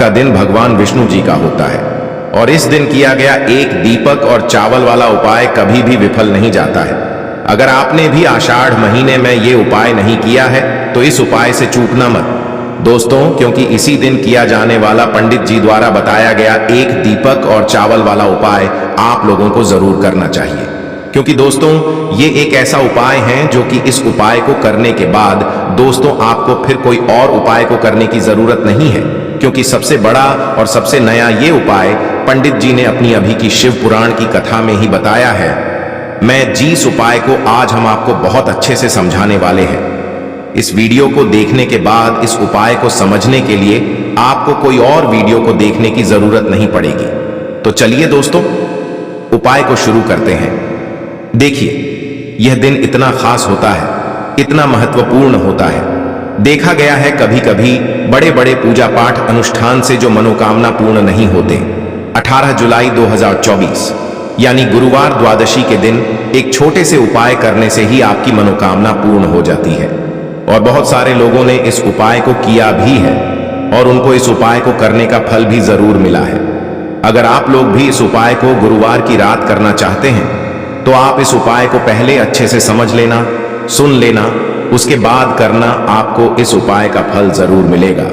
का दिन भगवान विष्णु जी का होता है और इस दिन किया गया एक दीपक और चावल वाला उपाय कभी भी विफल नहीं जाता है। अगर आपने भी आषाढ़ महीने में ये उपाय नहीं किया है तो इस उपाय से चूकना मत दोस्तों, क्योंकि इसी दिन किया जाने वाला पंडित जी द्वारा बताया गया एक दीपक और चावल वाला उपाय आप लोगों को जरूर करना चाहिए। क्योंकि दोस्तों ये एक ऐसा उपाय है जो कि इस उपाय को करने के बाद दोस्तों आपको फिर कोई और उपाय को करने की जरूरत नहीं है, क्योंकि सबसे बड़ा और सबसे नया ये उपाय पंडित जी ने अपनी अभी की शिव पुराण की कथा में ही बताया है। मैं जिस उपाय को आज हम आपको बहुत अच्छे से समझाने वाले हैं, इस वीडियो को देखने के बाद इस उपाय को समझने के लिए आपको कोई और वीडियो को देखने की जरूरत नहीं पड़ेगी। तो चलिए दोस्तों उपाय को शुरू करते हैं। देखिए यह दिन इतना खास होता है, इतना महत्वपूर्ण होता है। देखा गया है कभी कभी बड़े बड़े पूजा पाठ अनुष्ठान से जो मनोकामना पूर्ण नहीं होते। 18 जुलाई 2024 यानी गुरुवार द्वादशी के दिन एक छोटे से उपाय करने से ही आपकी मनोकामना पूर्ण हो जाती है और बहुत सारे लोगों ने इस उपाय को किया भी है और उनको इस उपाय को करने का फल भी जरूर मिला है। अगर आप लोग भी इस उपाय को गुरुवार की रात करना चाहते हैं तो आप इस उपाय को पहले अच्छे से समझ लेना, सुन लेना, उसके बाद करना। आपको इस उपाय का फल जरूर मिलेगा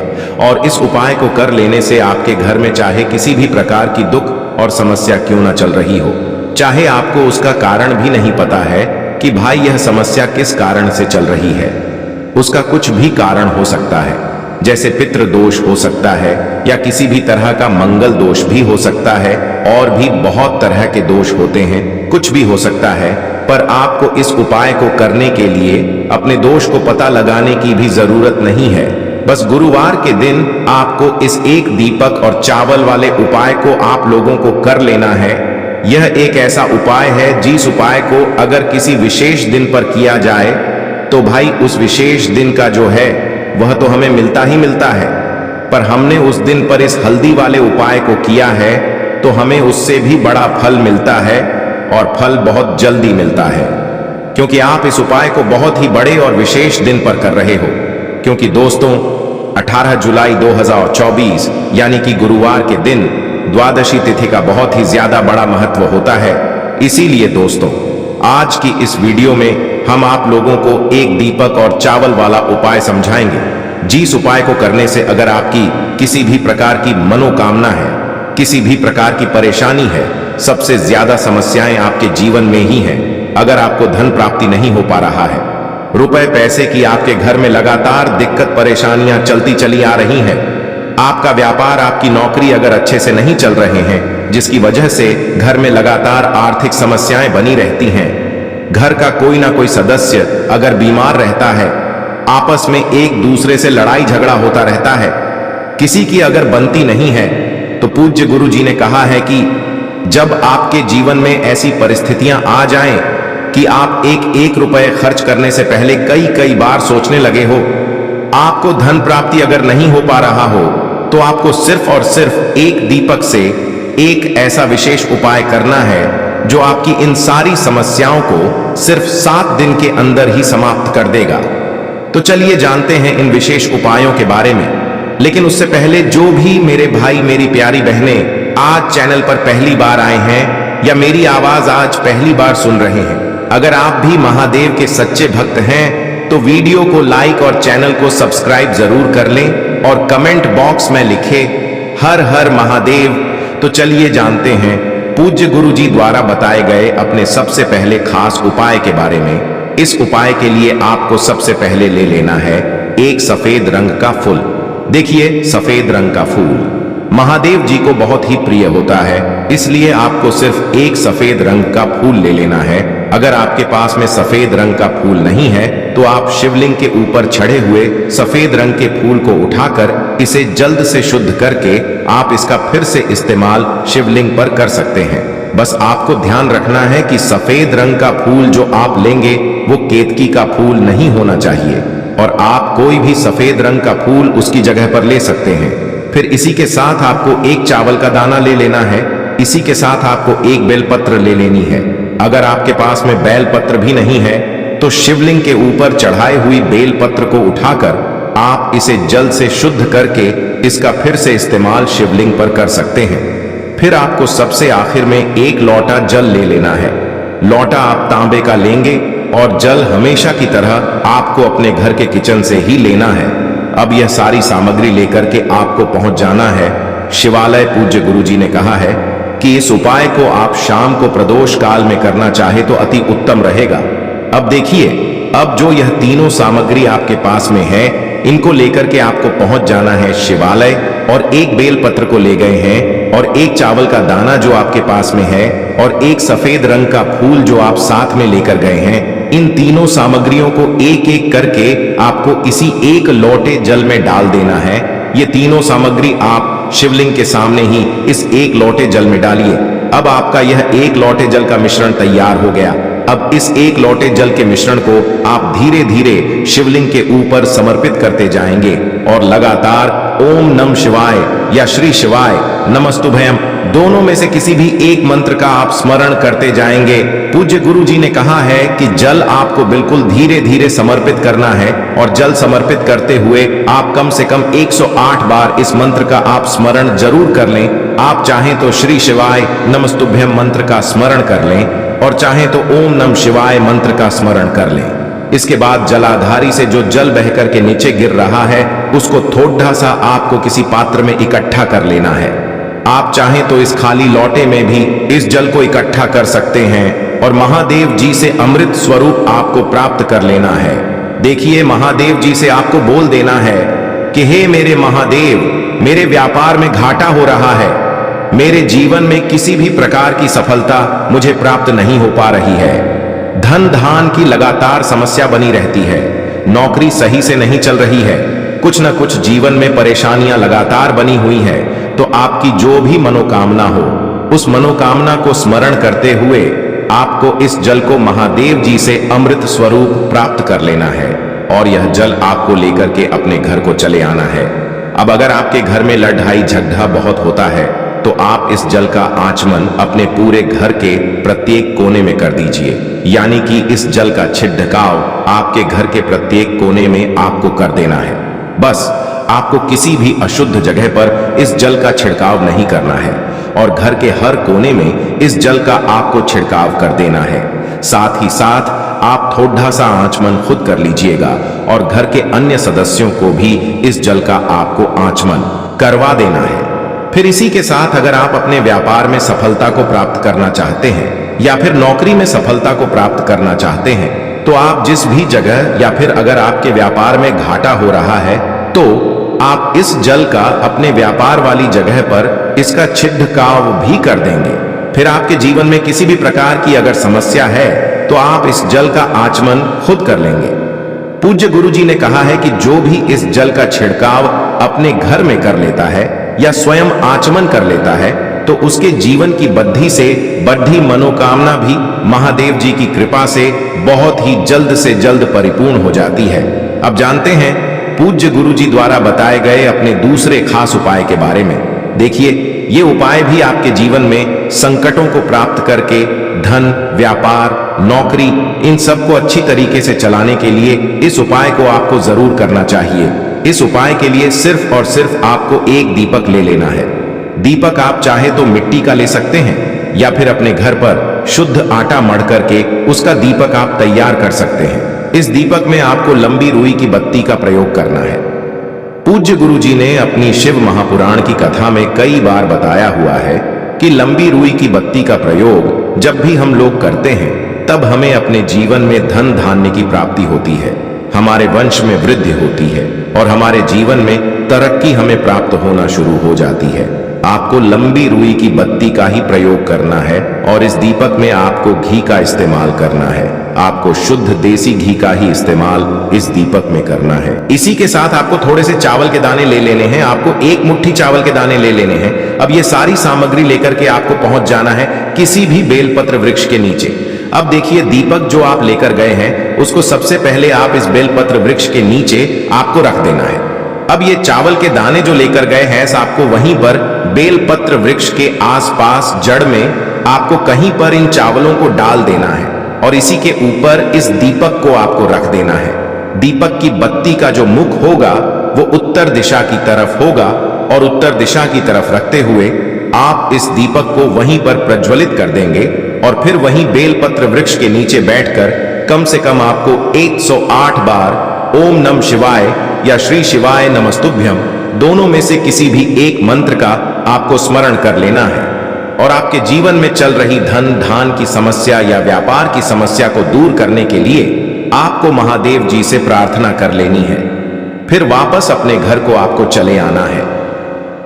और इस उपाय को कर लेने से आपके घर में चाहे किसी भी प्रकार की दुख और समस्या क्यों ना चल रही हो, चाहे आपको उसका कारण भी नहीं पता है कि भाई यह समस्या किस कारण से चल रही है, उसका कुछ भी कारण हो सकता है, जैसे पितृ दोष हो सकता है या किसी भी तरह का मंगल दोष भी हो सकता है और भी बहुत तरह के दोष होते हैं, कुछ भी हो सकता है। पर आपको इस उपाय को करने के लिए अपने दोष को पता लगाने की भी जरूरत नहीं है। बस गुरुवार के दिन आपको इस एक दीपक और चावल वाले उपाय को आप लोगों को कर लेना है। यह एक ऐसा उपाय है जिस उपाय को अगर किसी विशेष दिन पर किया जाए तो भाई उस विशेष दिन का जो है वह तो हमें मिलता ही मिलता है, पर हमने उस दिन पर इस हल्दी वाले उपाय को किया है तो हमें उससे भी बड़ा फल मिलता है और फल बहुत जल्दी मिलता है, क्योंकि आप इस उपाय को बहुत ही बड़े और विशेष दिन पर कर रहे हो। क्योंकि दोस्तों 18 जुलाई 2024 यानी कि गुरुवार के दिन द्वादशी तिथि का बहुत ही ज्यादा बड़ा महत्व होता है। इसीलिए दोस्तों आज की इस वीडियो में हम आप लोगों को एक दीपक और चावल वाला उपाय समझाएंगे, जिस उपाय को करने से अगर आपकी किसी भी प्रकार की मनोकामना है, किसी भी प्रकार की परेशानी है, सबसे ज्यादा समस्याएं आपके जीवन में ही हैं। अगर आपको धन प्राप्ति नहीं हो पा रहा है, रुपए पैसे की आपके घर में लगातार दिक्कत परेशानियां चलती चली आ रही हैं, आपका व्यापार आपकी नौकरी अगर अच्छे से नहीं चल रहे हैं, जिसकी वजह से घर में लगातार आर्थिक समस्याएं बनी रहती हैं, घर का कोई ना कोई सदस्य अगर बीमार रहता है, आपस में एक दूसरे से लड़ाई झगड़ा होता रहता है, किसी की अगर बनती नहीं है, तो पूज्य गुरु जी ने कहा है कि जब आपके जीवन में ऐसी परिस्थितियां आ जाएं कि आप एक रुपए खर्च करने से पहले कई बार सोचने लगे हो, आपको धन प्राप्ति अगर नहीं हो पा रहा हो, तो आपको सिर्फ और सिर्फ एक दीपक से एक ऐसा विशेष उपाय करना है जो आपकी इन सारी समस्याओं को सिर्फ 7 दिन के अंदर ही समाप्त कर देगा। तो चलिए जानते हैं इन विशेष उपायों के बारे में। लेकिन उससे पहले जो भी मेरे भाई मेरी प्यारी बहनें आज चैनल पर पहली बार आए हैं या मेरी आवाज आज पहली बार सुन रहे हैं, अगर आप भी महादेव के सच्चे भक्त हैं तो वीडियो को लाइक और चैनल को सब्सक्राइब जरूर कर लें और कमेंट बॉक्स में लिखे हर हर महादेव। तो चलिए जानते हैं पूज्य गुरु जी द्वारा बताए गए अपने सबसे पहले खास उपाय के बारे में। इस उपाय के लिए आपको सबसे पहले ले लेना है एक सफेद रंग का फूल। देखिए सफेद रंग का फूल महादेव जी को बहुत ही प्रिय होता है, इसलिए आपको सिर्फ एक सफेद रंग का फूल ले लेना है। अगर आपके पास में सफेद रंग का फूल नहीं है तो आप शिवलिंग के ऊपर चढ़े हुए सफेद रंग के फूल को उठाकर इसे जल्द से शुद्ध करके आप इसका फिर से इस्तेमाल शिवलिंग पर कर सकते हैं। बस आपको ध्यान रखना है कि सफेद रंग का फूल जो आप लेंगे वो केतकी का फूल नहीं होना चाहिए और आप कोई भी सफेद रंग का फूल उसकी जगह पर ले सकते हैं। फिर इसी के साथ आपको एक चावल का दाना ले लेना है। इसी के साथ आपको एक बेलपत्र ले लेनी है। अगर आपके पास में बेलपत्र भी नहीं है तो शिवलिंग के ऊपर चढ़ाई हुई बेलपत्र को उठाकर आप इसे जल से शुद्ध करके इसका फिर से इस्तेमाल शिवलिंग पर कर सकते हैं। फिर आपको सबसे आखिर में एक लोटा जल ले लेना है। लोटा आप तांबे का लेंगे और जल हमेशा की तरह आपको अपने घर के किचन से ही लेना है। अब यह सारी सामग्री लेकर के आपको पहुंच जाना है शिवालय। पूज्य गुरुजी ने कहा है कि इस उपाय को आप शाम को प्रदोष काल में करना चाहे तो अति उत्तम रहेगा। अब देखिए, अब जो यह तीनों सामग्री आपके पास में है, इनको लेकर के आपको पहुंच जाना है शिवालय, और एक बेलपत्र को ले गए हैं और एक चावल का दाना जो आपके पास में है और एक सफेद रंग का फूल जो आप साथ में लेकर गए हैं। इन तीनों सामग्रियों को एक एक करके आपको इसी एक लोटे जल में डाल देना है। ये तीनों सामग्री आप शिवलिंग के सामने ही इस एक लोटे जल में डालिए। अब आपका यह एक लोटे जल का मिश्रण तैयार हो गया। अब इस एक लोटे जल के मिश्रण को आप धीरे धीरे शिवलिंग के ऊपर समर्पित करते जाएंगे और लगातार ओम नमः शिवाय या श्री शिवाय नमस्तुभयम दोनों में से किसी भी एक मंत्र का आप स्मरण करते जाएंगे। पूज्य गुरु जी ने कहा है कि जल आपको बिल्कुल धीरे धीरे समर्पित करना है और जल समर्पित करते हुए आप कम से कम 108 बार इस मंत्र का आप स्मरण जरूर कर लें। आप चाहें तो श्री शिवाय नमस्तुभ्यम मंत्र का स्मरण कर लें और चाहें तो ओम नमः शिवाय मंत्र का स्मरण कर लें। इसके बाद जलाधारी से जो जल बहकर के नीचे गिर रहा है उसको थोड़ा सा आपको किसी पात्र में इकट्ठा कर लेना है। आप चाहें तो इस खाली लोटे में भी इस जल को इकट्ठा कर सकते हैं और महादेव जी से अमृत स्वरूप आपको प्राप्त कर लेना है। देखिए, महादेव जी से आपको बोल देना है कि हे मेरे महादेव, मेरे व्यापार में घाटा हो रहा है, मेरे जीवन में किसी भी प्रकार की सफलता मुझे प्राप्त नहीं हो पा रही है, धन धान की लगातार समस्या बनी रहती है, नौकरी सही से नहीं चल रही है, कुछ न कुछ जीवन में परेशानियां लगातार बनी हुई है। तो आपकी जो भी मनोकामना हो उस मनोकामना को स्मरण करते हुए आपको इस जल को महादेव जी से अमृत स्वरूप प्राप्त कर लेना है और यह जल आपको लेकर के अपने घर को चले आना है। अब अगर आपके घर में लड़ाई झगड़ा बहुत होता है तो आप इस जल का आचमन अपने पूरे घर के प्रत्येक कोने में कर दीजिए, यानी कि इस जल का छिड़काव आपके घर के प्रत्येक कोने में आपको कर देना है। बस आपको किसी भी अशुद्ध जगह पर इस जल का छिड़काव नहीं करना है और घर के हर कोने में इस जल का आपको छिड़काव कर देना है। साथ ही साथ आप थोड़ा सा आचमन खुद कर लीजिएगा और घर के अन्य सदस्यों को भी इस जल का आपको आचमन करवा देना है। फिर इसी के साथ अगर आप अपने व्यापार में सफलता को प्राप्त करना चाहते हैं या फिर नौकरी में सफलता को प्राप्त करना चाहते हैं तो आप जिस भी जगह या फिर अगर आपके व्यापार में घाटा हो रहा है तो आप इस जल का अपने व्यापार वाली जगह पर इसका छिड़काव भी कर देंगे। फिर आपके जीवन में किसी भी प्रकार की अगर समस्या है तो आप इस जल का आचमन खुद कर लेंगे। पूज्य गुरु जी ने कहा है कि जो भी इस जल का छिड़काव अपने घर में कर लेता है या स्वयं आचमन कर लेता है तो उसके जीवन की बद्धी से बढ़ी मनोकामना भी महादेव जी की कृपा से बहुत ही जल्द से जल्द परिपूर्ण हो जाती है। अब जानते हैं पूज्य गुरु जी द्वारा बताए गए अपने दूसरे खास उपाय के बारे में। देखिए, ये उपाय भी आपके जीवन में संकटों को प्राप्त करके धन, व्यापार, नौकरी इन सबको अच्छी तरीके से चलाने के लिए इस उपाय को आपको जरूर करना चाहिए। इस उपाय के लिए सिर्फ और सिर्फ आपको एक दीपक ले लेना है। दीपक आप चाहे तो मिट्टी का ले सकते हैं या फिर अपने घर पर शुद्ध आटा मढ़ करके उसका दीपक आप तैयार कर सकते हैं। इस दीपक में आपको लंबी रुई की बत्ती का प्रयोग करना है। पूज्य गुरु जी ने अपनी शिव महापुराण की कथा में कई बार बताया हुआ है कि लंबी रुई की बत्ती का प्रयोग जब भी हम लोग करते हैं तब हमें अपने जीवन में धन धान्य की प्राप्ति होती है, हमारे वंश में वृद्धि होती है और हमारे जीवन में तरक्की हमें प्राप्त होना शुरू हो जाती है। आपको लंबी रुई की बत्ती का ही प्रयोग करना है और इस दीपक में आपको घी का इस्तेमाल करना है। आपको शुद्ध देसी घी का ही इस्तेमाल इस दीपक में करना है। इसी के साथ आपको थोड़े से चावल के दाने ले लेने हैं। आपको एक मुट्ठी चावल के दाने ले लेने हैं। अब ये सारी सामग्री लेकर के आपको पहुंच जाना है किसी भी बेलपत्र वृक्ष के नीचे। अब देखिए, दीपक जो आप लेकर गए हैं उसको सबसे पहले आप इस बेलपत्र वृक्ष के नीचे आपको रख देना है। अब ये चावल के दाने जो लेकर गए हैं आपको वहीं पर बेलपत्र वृक्ष के आसपास जड़ में आपको कहीं पर इन चावलों को डाल देना है और इसी के ऊपर इस दीपक को आपको रख देना है। दीपक की बत्ती का जो मुख होगा वो उत्तर दिशा की तरफ होगा और उत्तर दिशा की तरफ रखते हुए आप इस दीपक को वहीं पर प्रज्वलित कर देंगे और फिर वहीं बेलपत्र वृक्ष के नीचे बैठकर कम से कम आपको 108 बार ओम नमः शिवाय या श्री शिवाय नमस्तुभ्यम दोनों में से किसी भी एक मंत्र का आपको स्मरण कर लेना है और आपके जीवन में चल रही धन धान की समस्या या व्यापार की समस्या को दूर करने के लिए आपको महादेव जी से प्रार्थना कर लेनी है। फिर वापस अपने घर को आपको चले आना है।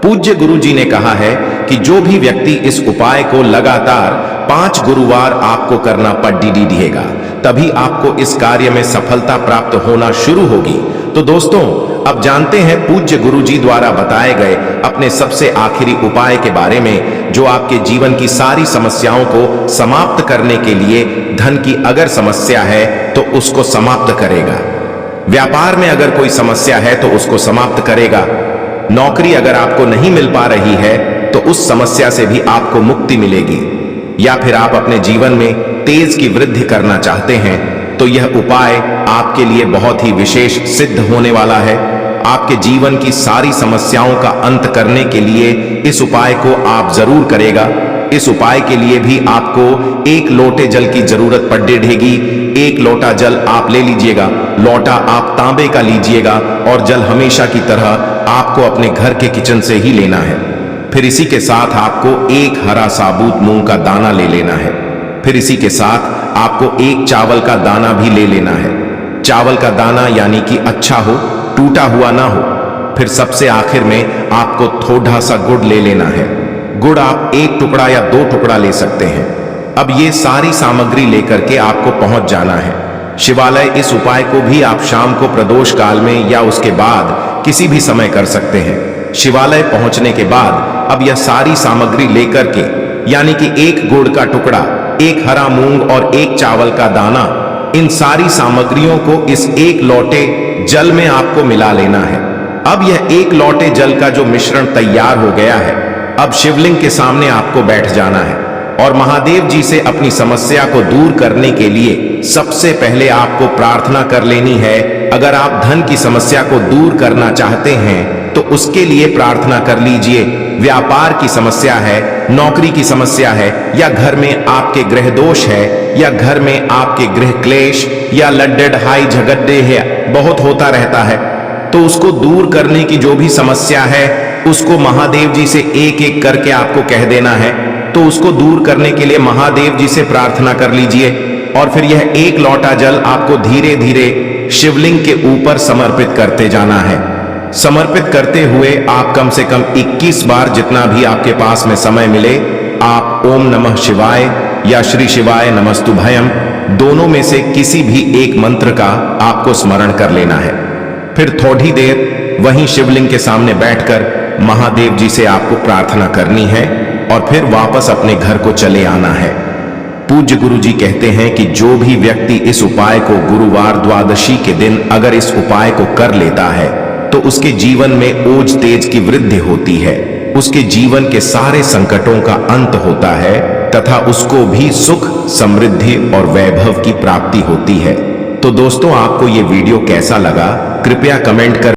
पूज्य गुरु जी ने कहा है कि जो भी व्यक्ति इस उपाय को लगातार 5 गुरुवार आपको करना पड़ेगा, तभी आपको इस कार्य में सफलता प्राप्त होना शुरू होगी। तो दोस्तों, अब जानते हैं पूज्य गुरु जी द्वारा बताए गए अपने सबसे आखिरी उपाय के बारे में, जो आपके जीवन की सारी समस्याओं को समाप्त करने के लिए, धन की अगर समस्या है तो उसको समाप्त करेगा, व्यापार में अगर कोई समस्या है तो उसको समाप्त करेगा, नौकरी अगर आपको नहीं मिल पा रही है तो उस समस्या से भी आपको मुक्ति मिलेगी, या फिर आप अपने जीवन में तेज की वृद्धि करना चाहते हैं तो यह उपाय आपके लिए बहुत ही विशेष सिद्ध होने वाला है। आपके जीवन की सारी समस्याओं का अंत करने के लिए इस उपाय को आप जरूर करेगा। इस उपाय के लिए भी आपको 1 लोटे जल की जरूरत पड़ेगी। 1 लोटा जल आप ले लीजिएगा, लोटा आप तांबे का लीजिएगा और जल हमेशा की तरह आपको अपने घर के किचन से ही लेना है। फिर इसी के साथ आपको 1 हरा साबुत मूंग का दाना ले लेना है। फिर इसी के साथ आपको 1 चावल का दाना भी ले लेना है। चावल का दाना यानी कि अच्छा हो, टूटा हुआ ना हो। फिर सबसे आखिर में आपको थोड़ा सा गुड़ ले लेना है। गुड़ आप 1 टुकड़ा या 2 टुकड़ा ले सकते हैं। अब ये सारी सामग्री लेकर के आपको पहुंच जाना है शिवालय। इस उपाय को भी आप शाम को प्रदोष काल में या उसके बाद किसी भी समय कर सकते हैं। शिवालय पहुंचने के बाद अब यह सारी सामग्री लेकर के, यानी कि 1 गुड़ का टुकड़ा, 1 हरा मूंग और 1 चावल का दाना, इन सारी सामग्रियों को इस 1 लोटे जल में आपको मिला लेना है। अब यह 1 लोटे जल का जो मिश्रण तैयार हो गया है, अब शिवलिंग के सामने आपको बैठ जाना है और महादेव जी से अपनी समस्या को दूर करने के लिए सबसे पहले आपको प्रार्थना कर लेनी है। अगर आप धन की समस्या को दूर करना चाहते हैं तो उसके लिए प्रार्थना कर लीजिए। व्यापार की समस्या है, नौकरी की समस्या है, या घर में आपके ग्रह दोष है, या घर में आपके गृह क्लेश या लड़ाई झगड़े है बहुत होता रहता है, तो उसको दूर करने की जो भी समस्या है उसको महादेव जी से एक एक करके आपको कह देना है। तो उसको दूर करने के लिए महादेव जी से प्रार्थना कर लीजिए और फिर यह 1 लोटा जल आपको धीरे धीरे शिवलिंग के ऊपर समर्पित करते जाना है। समर्पित करते हुए आप कम से कम 21 बार, जितना भी आपके पास में समय मिले, आप ओम नमः शिवाय या श्री शिवाय नमस्तुभयम दोनों में से किसी भी एक मंत्र का आपको स्मरण कर लेना है। फिर थोड़ी देर वहीं शिवलिंग के सामने बैठकर महादेव जी से आपको प्रार्थना करनी है और फिर वापस अपने घर को चले आना है। पूज्य गुरु जी कहते हैं कि जो भी व्यक्ति इस उपाय को गुरुवार द्वादशी के दिन अगर इस उपाय को कर लेता है तो उसके जीवन में ओज तेज की वृद्धि होती है, उसके जीवन के सारे संकटों का अंत होता है तथा उसको भी सुख, समृद्धि और वैभव की प्राप्ति होती है। तो दोस्तों, आपको ये वीडियो कैसा लगा कृपया कमेंट कर